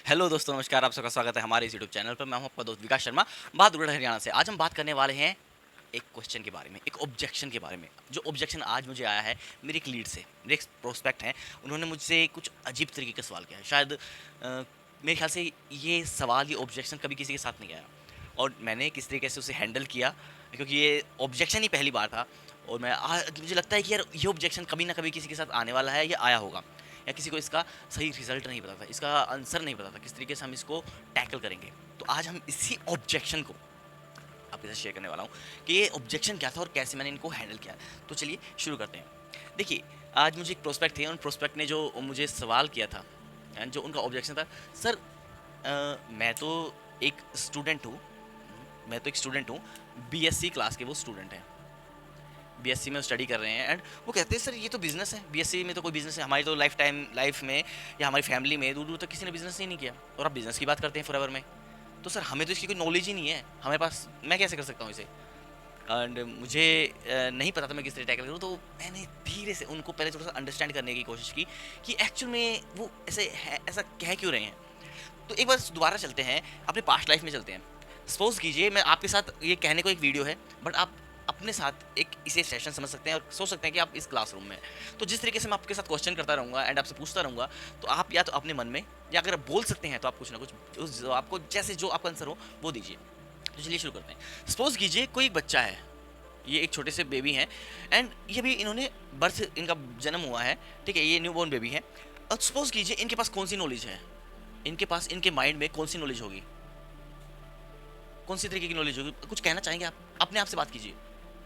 Hello दोस्तों, नमस्कार। आप सबका स्वागत है हमारे इस यूट्यूब चैनल पर। मैं हूं आपका दोस्त विकास शर्मा, बहादुरगढ़ हरियाणा से। आज हम बात करने वाले हैं एक क्वेश्चन के बारे में, एक ऑब्जेक्शन के बारे में। जो ऑब्जेक्शन आज मुझे आया है मेरी एक लीड से, मेरे एक प्रोस्पेक्ट हैं। उन्होंने मुझसे कुछ अजीब तरीके का सवाल किया है। शायद मेरे ख्याल से ये सवाल, ये ऑब्जेक्शन कभी किसी के साथ नहीं आया, और मैंने किस तरीके से उसे हैंडल किया, क्योंकि ये ऑब्जेक्शन ही पहली बार था। और मुझे लगता है कि यार ये ऑब्जेक्शन कभी ना कभी किसी के साथ आने वाला है या आया होगा, या किसी को इसका सही रिजल्ट नहीं पता था, इसका आंसर नहीं पता था, किस तरीके से हम इसको टैकल करेंगे। तो आज हम इसी ऑब्जेक्शन को आपके साथ शेयर करने वाला हूँ कि ये ऑब्जेक्शन क्या था और कैसे मैंने इनको हैंडल किया। तो चलिए शुरू करते हैं। देखिए, आज मुझे एक प्रोस्पेक्ट थे, उन प्रोस्पेक्ट ने जो मुझे सवाल किया था, एंड जो उनका ऑब्जेक्शन था, सर मैं तो एक स्टूडेंट हूँ, बीएससी क्लास के वो स्टूडेंट हैं, बीएससी में स्टडी कर रहे हैं। एंड वो कहते हैं सर ये तो बिजनेस है, बीएससी में तो कोई बिजनेस है, हमारी तो लाइफ में या हमारी फैमिली में दूर दूर तक किसी ने बिजनेस ही नहीं किया, और आप बिजनेस की बात करते हैं फॉरएवर में। तो सर हमें तो इसकी कोई नॉलेज ही नहीं है, हमारे पास, मैं कैसे कर सकता हूँ इसे। एंड मुझे नहीं पता था मैं किस तरह टैकल करूँ। तो मैंने धीरे से उनको पहले थोड़ा सा अंडरस्टैंड करने की कोशिश की कि एक्चुअल में वो ऐसा कह क्यों रहे हैं। तो एक बार दोबारा चलते हैं, अपने पास्ट लाइफ में चलते हैं। सपोज कीजिए मैं आपके साथ, ये कहने को एक वीडियो है, बट आप अपने साथ एक इसे सेशन समझ सकते हैं और सोच सकते हैं कि आप इस क्लासरूम में हैं। तो जिस तरीके से मैं आपके साथ क्वेश्चन करता रहूँगा एंड आपसे पूछता रहूँगा, तो आप या तो अपने मन में, या अगर आप बोल सकते हैं तो आप कुछ ना कुछ आपको जैसे जो आपका आंसर हो वो दीजिए। तो चलिए शुरू करते हैं। सपोज कीजिए कोई एक बच्चा है, ये एक छोटे से बेबी हैं, एंड ये भी इन्होंने बर्थ, इनका जन्म हुआ है, ठीक है, ये न्यू बॉर्न बेबी है। और सपोज कीजिए इनके पास कौन सी नॉलेज है, इनके पास, इनके माइंड में कौन सी नॉलेज होगी, कौन सी तरीके की नॉलेज होगी। कुछ कहना चाहेंगे आप, अपने आप से बात कीजिए।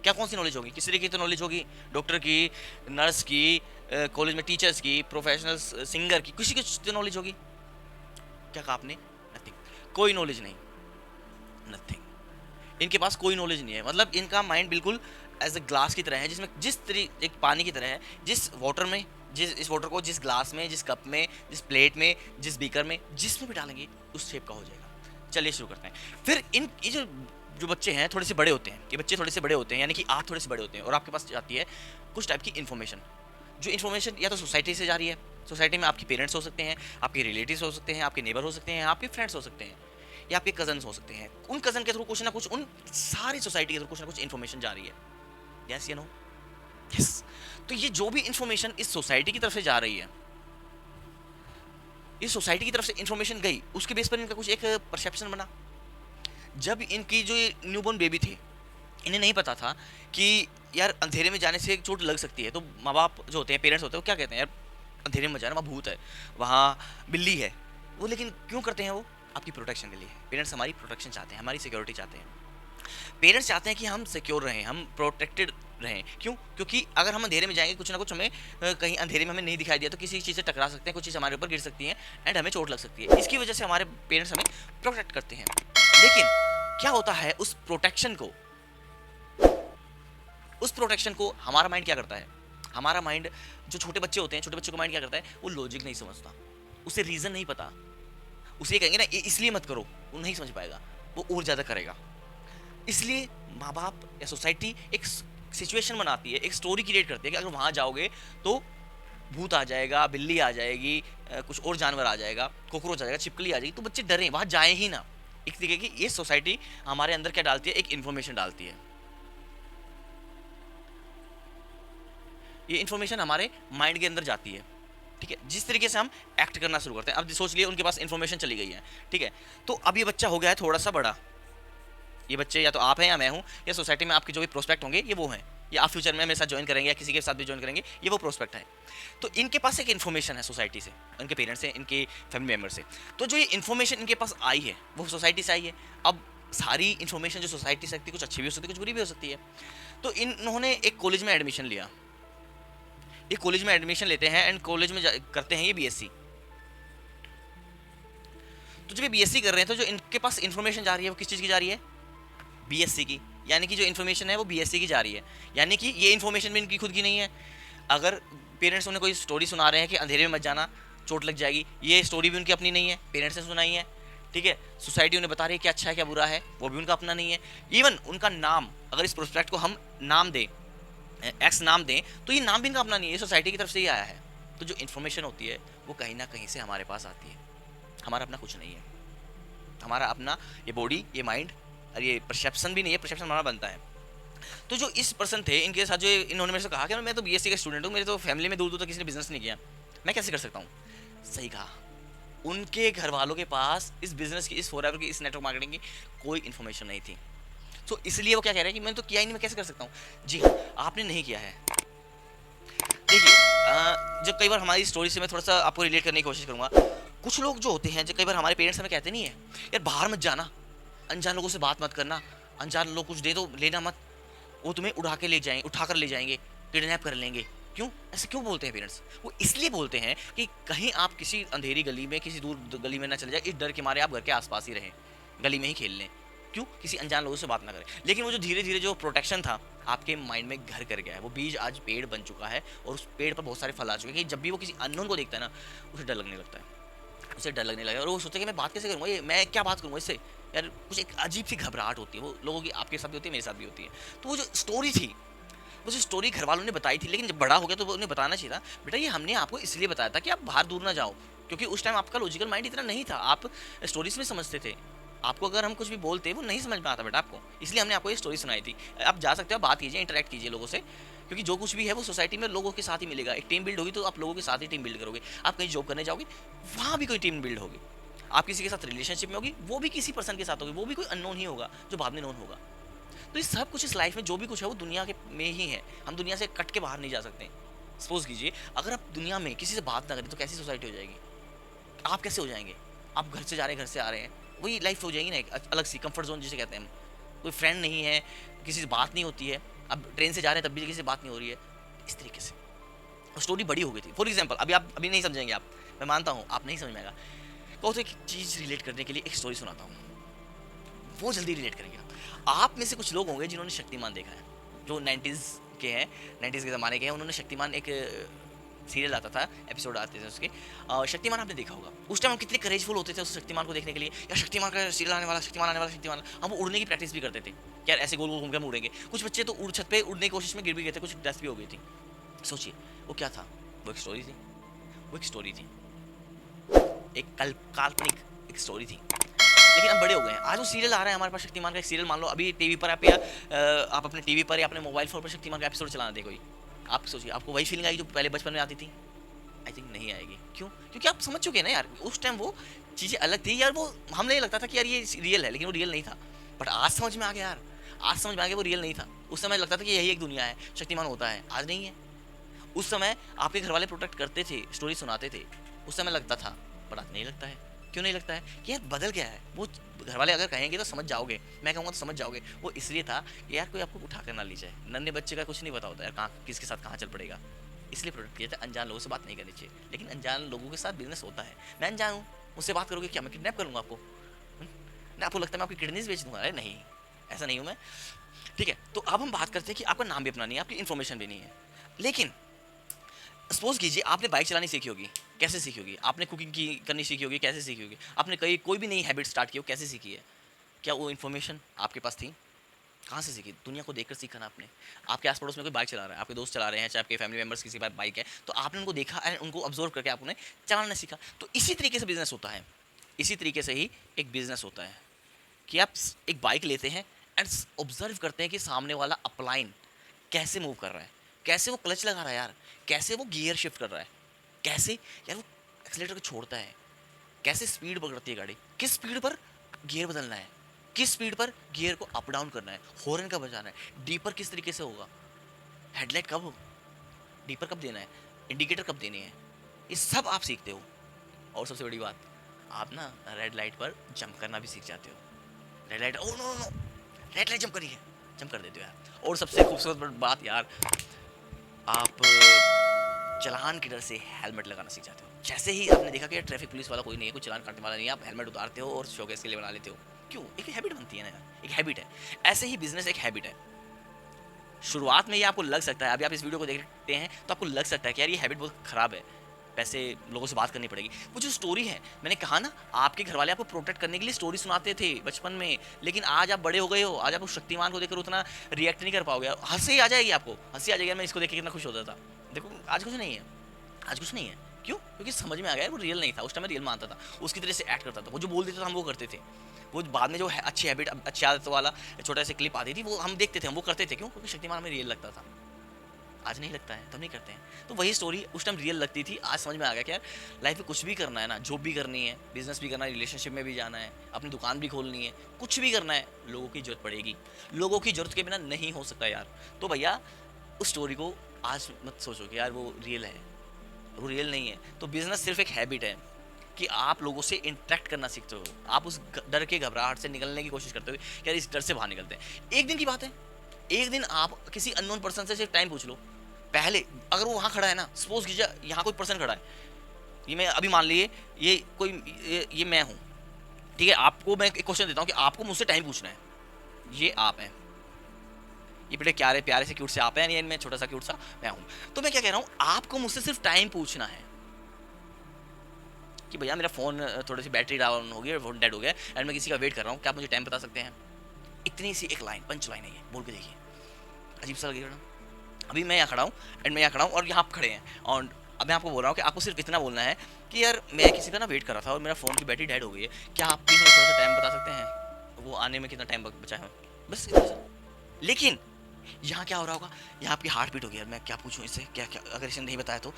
क्या कौन सी नॉलेज होगी, किस तरीके की तो नॉलेज होगी, डॉक्टर की, नर्स की, कॉलेज में टीचर्स की, प्रोफेशनल सिंगर की, किसी की तो नॉलेज होगी। क्या कहा आपने? नथिंग, कोई नॉलेज नहीं, नथिंग। इनके पास कोई नॉलेज नहीं है, मतलब इनका माइंड बिल्कुल एज ए ग्लास की तरह है, जिसमें जिस तरीके, एक पानी की तरह है, जिस वाटर में, जिस इस वाटर को जिस ग्लास में, जिस कप में, जिस प्लेट में, जिस बीकर में, जिसमें भी डालेंगे उस शेप का हो जाएगा। चलिए शुरू करते हैं। फिर इन ये जो जो बच्चे हैं थोड़े से बड़े होते हैं, ये बच्चे थोड़े से बड़े होते हैं, यानी कि आप थोड़े से बड़े होते हैं, और आपके पास आती है कुछ टाइप की इन्फॉर्मेशन। जो इन्फॉर्मेशन या तो सोसाइटी से जा रही है, सोसाइटी में आपके पेरेंट्स हो सकते हैं, आपके रिलेटिव्स हो सकते हैं, आपके नेबर हो सकते हैं, आपके फ्रेंड्स हो सकते हैं, या आपके कजन्स हो सकते हैं। उन कजन के थ्रू कुछ ना कुछ, उन सारी सोसाइटी के थ्रू कुछ ना कुछ इन्फॉर्मेशन जा रही है। यस या नो? यस। तो ये जो भी इन्फॉर्मेशन इस सोसाइटी की तरफ से जा रही है, इस सोसाइटी की तरफ से इन्फॉर्मेशन गई, उसके बेस पर इनका कुछ एक परसेप्शन बना। जब इनकी जो न्यूबॉर्न बेबी थी, इन्हें नहीं पता था कि यार अंधेरे में जाने से एक चोट लग सकती है। तो माँ बाप जो होते हैं, पेरेंट्स होते हैं, वो क्या कहते हैं, यार अंधेरे में जाना, वहाँ भूत है, वहाँ बिल्ली है। वो लेकिन क्यों करते हैं? वो आपकी प्रोटेक्शन के लिए। पेरेंट्स हमारी प्रोटेक्शन चाहते हैं, हमारी सिक्योरिटी चाहते हैं। पेरेंट्स चाहते हैं कि हम सिक्योर रहें, हम प्रोटेक्टेड रहें। क्यों? क्योंकि अगर हम अंधेरे में जाएंगे, कुछ ना कुछ हमें कहीं अंधेरे में हमें नहीं दिखाई दिया तो किसी चीज़ से टकरा सकते हैं, कुछ चीज़ हमारे ऊपर गिर सकती है, एंड हमें चोट लग सकती है। इसकी वजह से हमारे पेरेंट्स हमें प्रोटेक्ट करते हैं। लेकिन क्या होता है, उस प्रोटेक्शन को हमारा माइंड क्या करता है? हमारा माइंड, जो छोटे बच्चे होते हैं, छोटे बच्चों का माइंड क्या करता है? वो लॉजिक नहीं समझता, उसे रीज़न नहीं पता। उसे ये कहेंगे ना इसलिए मत करो, वो नहीं समझ पाएगा, वो और ज़्यादा करेगा। इसलिए माँ बाप या सोसाइटी एक सिचुएशन बनाती है, एक स्टोरी क्रिएट करती है कि अगर वहाँ जाओगे तो भूत आ जाएगा, बिल्ली आ जाएगी, कुछ और जानवर आ जाएगा, कॉकरोच आ जाएगा, छिपकली आ जाएगी, तो बच्चे डरें, वहाँ जाए ही ना। एक तरीके की ये सोसाइटी हमारे अंदर क्या डालती है? एक इन्फॉर्मेशन डालती है। ये इन्फॉर्मेशन हमारे माइंड के अंदर जाती है, ठीक है, जिस तरीके से हम एक्ट करना शुरू करते हैं। अब सोच लिए उनके पास इन्फॉर्मेशन चली गई है, ठीक है। तो अब ये बच्चा हो गया है थोड़ा सा बड़ा। ये बच्चे या तो आप हैं या मैं हूँ, या सोसाइटी में आपके जो भी प्रोस्पेक्ट होंगे ये वो हैं, या आप फ्यूचर में मेरे साथ ज्वाइन करेंगे या किसी के साथ भी ज्वाइन करेंगे, ये वो प्रोस्पेक्ट है। तो इनके पास एक इन्फॉर्मेशन है सोसाइटी से, इनके पेरेंट्स से, इनके फैमिली मेम्बर से। तो जो ये इन्फॉर्मेशन इनके पास आई है वो सोसाइटी से आई है। अब सारी इन्फॉर्मेशन जो सोसाइटी से सकती है, कुछ अच्छी भी हो सकती है, कुछ बुरी भी हो सकती है। तो इन्होंने एक कॉलेज में एडमिशन लिया, ये कॉलेज में एडमिशन लेते हैं एंड कॉलेज में करते हैं ये बीएससी। तो जब ये बीएससी कर रहे हैं, तो जो इनके पास इन्फॉर्मेशन जा रही है वो किस चीज़ की जा रही है? बीएससी की। यानी कि जो इन्फॉर्मेशन है वो बीएससी की जा रही है, यानी कि ये इन्फॉर्मेशन भी इनकी खुद की नहीं है। अगर पेरेंट्स उन्हें कोई स्टोरी सुना रहे हैं कि अंधेरे में मत जाना, चोट लग जाएगी, ये स्टोरी भी उनकी अपनी नहीं है, पेरेंट्स ने सुनाई है, ठीक है। सोसाइटी उन्हें बता रही है क्या अच्छा है क्या बुरा है, वो भी उनका अपना नहीं है। इवन उनका नाम, अगर इस प्रोस्पेक्ट को हम नाम दें, एक्स नाम दें, तो ये नाम भी इनका अपना नहीं है, ये सोसाइटी की तरफ से ही आया है। तो जो इन्फॉर्मेशन होती है वो कहीं ना कहीं से हमारे पास आती है। हमारा अपना कुछ नहीं है। हमारा अपना ये बॉडी, ये माइंड और ये परसेप्शन भी नहीं है, परसेप्शन हमारा बनता है। तो जो इस पर्सन थे, इनके साथ जो इन्होंने मेरे से कहा कि मैं तो बीएससी का स्टूडेंट हूँ, मेरे तो फैमिली में दूर दूर तक किसी ने बिजनेस नहीं किया, मैं कैसे कर सकता हूँ। सही कहा। उनके घर वालों के पास इस बिजनेस की, इस फॉरएवर की, इस नेटवर्क मार्केटिंग की कोई इन्फॉर्मेशन नहीं थी। तो इसलिए वो क्या कह रहे हैं कि मैंने तो किया ही नहीं, मैं कैसे कर सकता हूँ। जी हाँ, आपने नहीं किया है। देखिए, जब कई बार हमारी स्टोरी से मैं थोड़ा सा आपको रिलेट करने की कोशिश करूंगा। कुछ लोग जो होते हैं, जो कई बार हमारे पेरेंट्स हमें कहते नहीं है, यार बाहर मत जाना, अनजान लोगों से बात मत करना, अनजान लोग कुछ दे दो लेना मत, वो तुम्हें उठा कर ले जाएंगे, किडनैप कर लेंगे। क्यों ऐसे क्यों बोलते हैं पेरेंट्स? वो इसलिए बोलते हैं कि कहीं आप किसी अंधेरी गली में, किसी दूर गली में ना चले जाए, इस डर के मारे आप घर के आसपास ही रहें, गली में ही खेल लें। क्यों? किसी अनजान लोगों से बात ना करें। लेकिन वो जो धीरे धीरे जो प्रोटेक्शन था आपके माइंड में घर कर गया है, वो बीज आज पेड़ बन चुका है और उस पेड़ पर बहुत सारे फल आ चुके हैं कि जब भी वो किसी अननोन को देखता है ना, उसे डर लगने लगता है, उसे डर लगने लगा और वो सोचता है कि मैं बात कैसे करूँगा, ये मैं क्या बात करूँगा इससे। यार कुछ एक अजीब सी घबराहट होती है, वो लोगों की आपके साथ भी होती है, मेरे साथ भी होती है। तो वो जो स्टोरी थी, वो जो स्टोरी घर वालों ने बताई थी, लेकिन जब बड़ा हो गया तो वो उन्हें बताना चाहिए था, बेटा ये हमने आपको इसलिए बताया था कि आप बाहर दूर ना जाओ, क्योंकि उस टाइम आपका लॉजिकल माइंड इतना नहीं था, आप स्टोरीज में समझते थे। आपको अगर हम कुछ भी बोलते वो नहीं समझ में आता बेटा आपको, इसलिए हमने आपको ये स्टोरी सुनाई थी। आप जा सकते हो, बात कीजिए, इंटरेक्ट कीजिए लोगों से, क्योंकि जो कुछ भी है वो सोसाइटी में लोगों के साथ ही मिलेगा। एक टीम बिल्ड होगी तो आप लोगों के साथ ही टीम बिल्ड करोगे। आप कहीं जॉब करने जाओगे, वहाँ भी कोई टीम बिल्ड होगी। आप किसी के साथ रिलेशनशिप में होगी, वो भी किसी पर्सन के साथ होगी, वो भी कोई अननोन ही होगा जो बाद में नोन होगा। तो ये सब कुछ इस लाइफ में जो भी कुछ है वो दुनिया के में ही है, हम दुनिया से कट के बाहर नहीं जा सकते। सपोज कीजिए अगर आप दुनिया में किसी से बात ना करें तो कैसी सोसाइटी हो जाएगी, आप कैसे हो जाएंगे। आप घर से जा रहे हैं, घर से आ रहे हैं, वही लाइफ हो जाएगी ना, एक अलग सी कंफर्ट जोन जिसे कहते हैं हम। कोई फ्रेंड नहीं है, किसी से बात नहीं होती है, अब ट्रेन से जा रहे हैं तब भी किसी से बात नहीं हो रही है, इस तरीके से स्टोरी बड़ी हो गई थी। फॉर एग्जाम्पल अभी आप अभी नहीं समझेंगे, आप, मैं मानता हूँ आप नहीं समझ में आएगा। कहो तो एक चीज़ रिलेट करने के लिए एक स्टोरी सुनाता हूँ, वो जल्दी रिलेट करेंगे। आप में से कुछ लोग होंगे जिन्होंने शक्तिमान देखा है, जो 90s के हैं, 90s के ज़माने के हैं। उन्होंने शक्तिमान, एक सीरियल आता था, एपिसोड आते थे उसके, शक्तिमान आपने देखा होगा। उस टाइम हम कितने करेजफुल होते थे उस शक्तिमान को देखने के लिए, या शक्तिमान का सीरियल आने वाला, शक्तिमान आने वाला, शक्तिमान। हम वो उड़ने की प्रैक्टिस भी करते थे, यार ऐसे गोल गोल घूम के हम उड़ेंगे। कुछ बच्चे तो उड़ छत पे उड़ने की कोशिश में गिर भी गए थे, कुछ डेथ भी हो गई थी। सोचिए वो क्या था, वो एक स्टोरी थी, वो एक स्टोरी थी, एक काल्पनिक एक स्टोरी थी। लेकिन हम बड़े हो गए हैं, आज वो सीरियल आ रहा है हमारे पास, शक्तिमान का एक सीरियल मान लो अभी टीवी पर आप, या आप अपने टीवी पर या अपने मोबाइल फोन पर शक्तिमान का एपिसोड चलाना दे कोई, आप सोचिए आपको वही फीलिंग आएगी जो पहले बचपन में आती थी? आई थिंक नहीं आएगी। क्यों? क्योंकि आप समझ चुके हैं ना यार, उस टाइम वो चीज़ें अलग थी यार, वो हमें ये लगता था कि यार ये रियल है, लेकिन वो रियल नहीं था। बट आज समझ में आ गया यार, आज समझ में आ गया वो रियल नहीं था। उस समय लगता था कि यही एक दुनिया है, शक्तिमान होता है, आज नहीं है। उस समय आपके घर वाले प्रोटेक्ट करते थे, स्टोरी सुनाते थे, उस समय लगता था, पर आज नहीं लगता है। क्यों नहीं लगता है? कि यार बदल गया है। वो घर वाले अगर कहेंगे तो समझ जाओगे, मैं कहूँगा तो समझ जाओगे। वो इसलिए था कि यार कोई आपको उठा कर ना ली जाए, नन्हे बच्चे का कुछ नहीं पता होता यार, कहाँ किसके साथ कहाँ चल पड़ेगा, इसलिए प्रोटेक्ट किया था। अनजान लोगों से बात नहीं करनी चाहिए, लेकिन अनजान लोगों के साथ बिजनेस होता है। मैं अनजान हूँ, मुझसे बात करोगे क्या, मैं किडनैप करूँगा आपको? ना आपको लगता है मैं आपकी किडनीज बेच दूंगा? अरे नहीं, ऐसा नहीं हूँ मैं। ठीक है, तो अब हम बात करते हैं कि आपका नाम भी अपना नहीं है, आपकी इन्फॉर्मेशन भी नहीं है। लेकिन सपोज कीजिए आपने बाइक चलानी सीखी होगी, कैसे सीखी होगी? आपने कुकिंग की करनी सीखी होगी, कैसे सीखी होगी? आपने कोई भी नई हैबिट स्टार्ट की हो, कैसे सीखी है? क्या वो इन्फॉर्मेशन आपके पास थी? कहाँ से सीखी? दुनिया को देखकर सीखा ना आपने। आपके आस पड़ोस में कोई बाइक चला रहा है, आपके दोस्त चला रहे हैं, चाहे आपके फैमिली मेंबर्स किसी बाइक है, तो आपने उनको देखा एंड उनको ऑब्जर्व करके आपने चलाना सीखा। तो इसी तरीके से बिजनेस होता है, इसी तरीके से ही एक बिजनेस होता है कि आप एक बाइक लेते हैं एंड ऑब्जर्व करते हैं कि सामने वाला अपलाइन कैसे मूव कर रहा है, कैसे वो क्लच लगा रहा है यार, कैसे वो गियर शिफ्ट कर रहा है, कैसे यार वो एक्सीलेटर को छोड़ता है, कैसे स्पीड पकड़ती है गाड़ी, किस स्पीड पर गियर बदलना है, किस स्पीड पर गियर को अप डाउन करना है, हॉर्न कब बजाना है, डीपर किस तरीके से होगा, हेडलाइट कब हो, डीपर कब देना है, इंडिकेटर कब देने हैं, ये सब आप सीखते हो। और सबसे बड़ी बात, आप ना रेड लाइट पर जंप करना भी सीख जाते हो। Red light, oh no no, red light jump करी है, जंप कर देते हो यार। और सबसे खूबसूरत बात यार, आप चलान के डर से हेलमेट लगाना सीख जाते हो। जैसे ही आपने देखा कि ट्रैफिक पुलिस वाला कोई नहीं है, कोई चलान काटने वाला नहीं है, आप हेलमेट उतारते हो और शोकेस के लिए बना लेते हो। क्यों? एक हैबिट बनती है ना यार, एक हैबिट है। ऐसे ही बिजनेस एक हैबिट है। शुरुआत में ये आपको लग सकता है, अभी आप इस वीडियो को देखते हैं तो आपको लग सकता है कि यार ये हैबिट बहुत ख़राब है, पैसे लोगों से बात करनी पड़ेगी। वो जो स्टोरी है, मैंने कहा ना, आपके घर वाले आपको प्रोटेक्ट करने के लिए स्टोरी सुनाते थे बचपन में, लेकिन आज आप बड़े हो गए हो, आज आप उस शक्तिमान को देखकर उतना रिएक्ट नहीं कर पाओगे। हंसी आ जाएगी आपको, हंसी आ जाएगी, मैं इसको देख के कितना खुश होता था। देखो आज कुछ नहीं है, आज कुछ नहीं है। क्यों? क्योंकि समझ में आ गया वो रियल नहीं था, उस टाइम मैं रियल मानता था, उसकी तरह से एक्ट करता था, वो जो बोल देता था हम वो करते थे। वो बाद में जो है अच्छी हैबिट, अच्छी आदत वाला छोटा सा क्लिप आती थी वो हम देखते थे, हम वो करते थे। क्यों? क्योंकि शक्तिमान हमें रियल लगता था। आज नहीं लगता है, तब नहीं करते हैं। तो वही स्टोरी उस टाइम रियल लगती थी, आज समझ में आ गया कि यार लाइफ में कुछ भी करना है ना, जॉब भी करनी है, बिजनेस भी करना है, रिलेशनशिप में भी जाना है, अपनी दुकान भी खोलनी है, कुछ भी करना है, लोगों की जरूरत पड़ेगी। लोगों की जरूरत के बिना नहीं हो सकता यार। तो भैया उस स्टोरी को आज मत सोचो कि यार वो रियल है, वो रियल नहीं है। तो बिजनेस सिर्फ एक हैबिट है कि आप लोगों से इंटरेक्ट करना सीखते हो, आप उस डर के घबराहट से निकलने की कोशिश करते हो कि यार इस डर से बाहर निकलते हैं। एक दिन की बात है, एक दिन आप किसी अननोन पर्सन से सिर्फ टाइम पूछ लो। पहले अगर वो वहाँ खड़ा है ना, सपोज कीजिए यहाँ कोई पर्सन खड़ा है, ये मैं अभी मान लीजिए ये कोई ये मैं हूँ, ठीक है। आपको मैं एक क्वेश्चन देता हूँ कि आपको मुझसे टाइम पूछना है, ये आप हैं, ये बड़े प्यारे प्यारे से क्यूट से आप हैं, मैं छोटा सा क्यूट सा मैं हूँ। तो मैं क्या कह रहा हूँ, आपको मुझसे सिर्फ टाइम पूछना है कि भैया मेरा फ़ोन थोड़ी सी बैटरी डाउन हो गई है, फ़ोन डेड हो गया एंड मैं किसी का वेट कर रहा हूँ, क्या आप मुझे टाइम बता सकते हैं? इतनी सी एक लाइन, पंच लाइन है ये, बोल के देखिए, अजीब सा लगेगा ना। अभी मैं यहाँ खड़ा हूँ एंड मैं यहाँ खड़ा हूँ और यहाँ आप खड़े हैं, और अब मैं आपको बोल रहा हूँ कि आपको सिर्फ इतना बोलना है कि यार मैं किसी का ना वेट कर रहा था और मेरा फ़ोन की बैटरी डेड हो गई है, क्या आप प्लीज़ मुझे थोड़ा सा टाइम बता सकते हैं, वो आने में कितना टाइम बचा है? बस इतना सा। लेकिन यहाँ क्या हो रहा होगा, यहाँ आपकी हार्ट बीट होगी, यार मैं क्या पूछूँ इससे, क्या क्या अगर इसने नहीं बताया तो,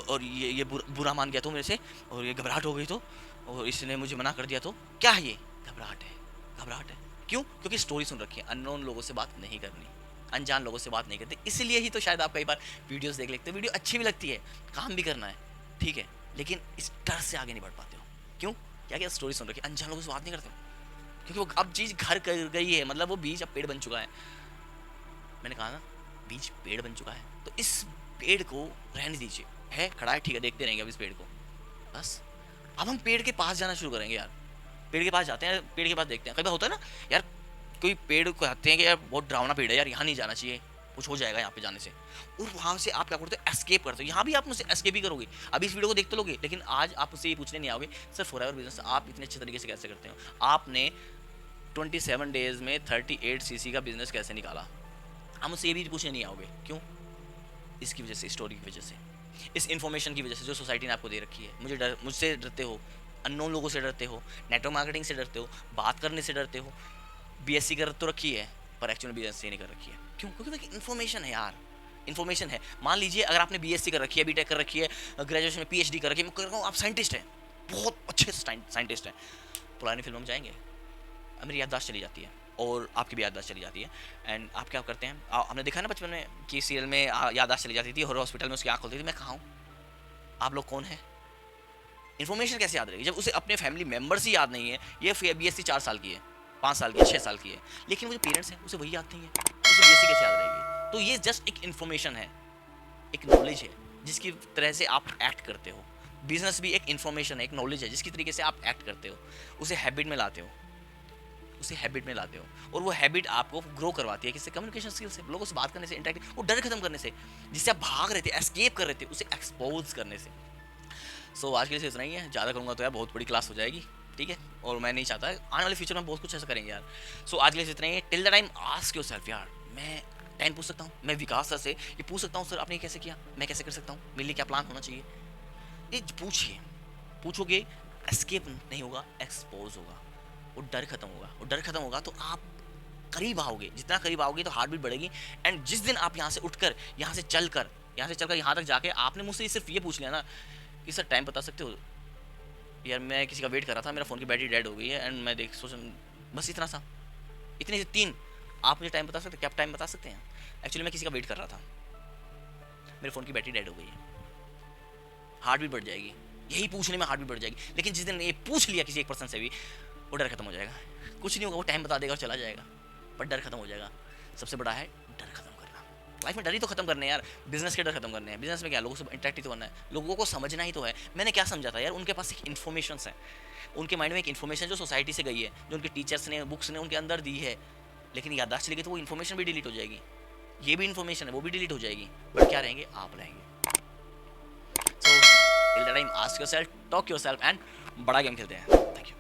और ये बुरा मान गया तो मेरे से, और ये घबराहट हो गई तो, और इसने मुझे मना कर दिया तो, क्या है ये? घबराहट है, घबराहट है। क्यों? क्योंकि स्टोरी सुन रखी है, अननोन लोगों से बात नहीं करनी, अनजान लोगों से बात नहीं करते। इसलिए ही तो शायद आप कई बार वीडियोस देख लेते हो, वीडियो अच्छी भी लगती है, काम भी करना है, ठीक है, लेकिन इस डर से आगे नहीं बढ़ पाते हो। क्यों? क्या क्या स्टोरी सुन रखी है, अनजान लोगों से बात नहीं करते हो, क्योंकि वो अब चीज़ घर कर गई है, मतलब वो बीज अब पेड़ बन चुका है। मैंने कहा ना, बीज पेड़ बन चुका है, तो इस पेड़ को रहने दीजिए, है खड़ा है, ठीक है, देखते रहेंगे अब इस पेड़ को, बस। अब हम पेड़ के पास जाना शुरू करेंगे यार, पेड़ के पास जाते हैं, पेड़ के पास देखते हैं। कई बार होता है ना यार, कोई पेड़ को कहते हैं कि यार बहुत डरावना पेड़ है यार, यहाँ नहीं जाना चाहिए, कुछ हो जाएगा यहाँ पे जाने से, और वहाँ से आप क्या करते हो, एस्केप करते हो। यहाँ भी आप मुझसे एस्केप ही करोगे, अभी इस वीडियो को देखते लोगे, लेकिन आज आप मुझसे ये पूछने नहीं आओगे सर फॉरएवर बिजनेस आप इतने अच्छे तरीके से कैसे करते हो, आपने 27 डेज में 38 सीसी का बिजनेस कैसे निकाला, हम मुझसे ये भी पूछने नहीं आओगे। क्यों? इसकी वजह से, स्टोरी की वजह से, इस इन्फॉर्मेशन की वजह से जो सोसाइटी ने आपको दे रखी है। मुझसे डरते हो, अननोन लोगों से डरते हो, नेटवर्क मार्केटिंग से डरते हो, बात करने से डरते हो। बीएससी कर तो रखी है पर एक्चुअली बीएससी नहीं कर रखी है। क्यों? क्योंकि इन्फॉर्मेशन है यार, इन्फॉर्मेशन है। मान लीजिए अगर आपने बीएससी कर रखी है, बीटेक कर रखी है, ग्रेजुएशन में पीएचडी कर रखी है, मैं कर रहा हूँ, आप साइंटिस्ट हैं, बहुत अच्छे साइंटिस्ट हैं, पुरानी फिल्मों में जाएंगे, मेरी याददाश्त चली जाती है और आपकी भी याददाश्त चली जाती है। एंड आप क्या करते हैं, हमने देखा ना बचपन में कि सीरियल में याददाश्त चली जाती थी और हॉस्पिटल में उसकी आँख खुलती थी, मैं कहाँ हूँ, आप लोग कौन है? इन्फॉर्मेशन कैसे याद रहेगी जब उसे अपने फैमिली मेम्बर्स ही याद नहीं है। ये बीएससी 4 साल की है, 5 साल की है, 6 साल की है, लेकिन वो जो पेरेंट्स हैं उसे वही याद नहीं है, उसे बीएससी कैसे याद रहेगी? तो ये जस्ट एक इन्फॉर्मेशन है, एक नॉलेज है जिसकी तरह से आप एक्ट करते हो। बिजनेस भी एक इन्फॉर्मेशन है, एक नॉलेज है जिसकी तरीके से आप एक्ट करते हो, उसे हैबिट में लाते हो, उसे हैबिट में लाते हो, और वो हैबिट आपको ग्रो करवाती है। किससे? कम्युनिकेशन स्किल से, लोगों से बात करने से, इंटरेक्ट, वो डर खत्म करने से, जिससे आप भाग रहे थे, एस्केप कर रहे थे, उसे एक्सपोज करने से। सो आज के लिए इतना ही है, ज़्यादा करूँगा तो यार बहुत बड़ी क्लास हो जाएगी, ठीक है, और मैं नहीं चाहता, आने वाले फ्यूचर में बहुत कुछ ऐसा करेंगे यार। सो आज के लिए इतना ही है। Till the time ask yourself, यार मैं टाइम पूछ सकता हूँ, मैं विकास सर से ये पूछ सकता हूँ, सर आपने कैसे किया, मैं कैसे कर सकता हूँ, मेरे लिए क्या प्लान होना चाहिए, ये पूछिए। पूछोगे, एस्केप नहीं होगा, एक्सपोज होगा, वो डर खत्म होगा, वो डर खत्म होगा तो आप करीब आओगे, जितना करीब आओगे तो हार्ट बीट बढ़ेगी। एंड जिस दिन आप यहाँ से उठकर, यहाँ से चलकर यहाँ तक जाके आपने मुझसे सिर्फ ये पूछ लिया ना कि सर टाइम बता सकते हो, यार मैं किसी का वेट कर रहा था, मेरा फ़ोन की बैटरी डेड हो गई है एंड मैं बस इतना सा, इतने से 3 आप मुझे टाइम बता सकते हैं, क्या आप टाइम बता सकते हैं? एक्चुअली मैं किसी का वेट कर रहा था, मेरे फ़ोन की बैटरी डेड हो गई है, हार्ट बीट बढ़ जाएगी, यही पूछने में हार्ट बीट बढ़ जाएगी। लेकिन जिस दिन ये पूछ लिया किसी एक पर्सन से भी, वो डर खत्म हो जाएगा, कुछ नहीं होगा, वो टाइम बता देगा और चला जाएगा, पर डर खत्म हो जाएगा। सबसे बड़ा है डर खत्म करना। लाइफ में डर ही तो खत्म करने हैं यार, बिजनेस के डर खत्म करने हैं। बिजनेस में क्या, लोगों से इंटरेक्ट ही तो करना है, लोगों को समझना ही तो है। मैंने क्या समझा था यार, उनके पास एक इन्फॉर्मेशन है, उनके माइंड में एक इन्फॉर्मेशन जो सोसाइटी से गई है, जो उनके टीचर्स ने, बुक्स ने उनके अंदर दी है, लेकिन याददाश्त चली गई तो वो इन्फॉर्मेशन भी डिलीट हो जाएगी, ये भी इन्फॉर्मेशन है वो भी डिलीट हो जाएगी, बट क्या रहेंगे, आप रहेंगे। So till the time ask yourself, talk yourself and बड़ा गेम खेलते हैं। Thank you.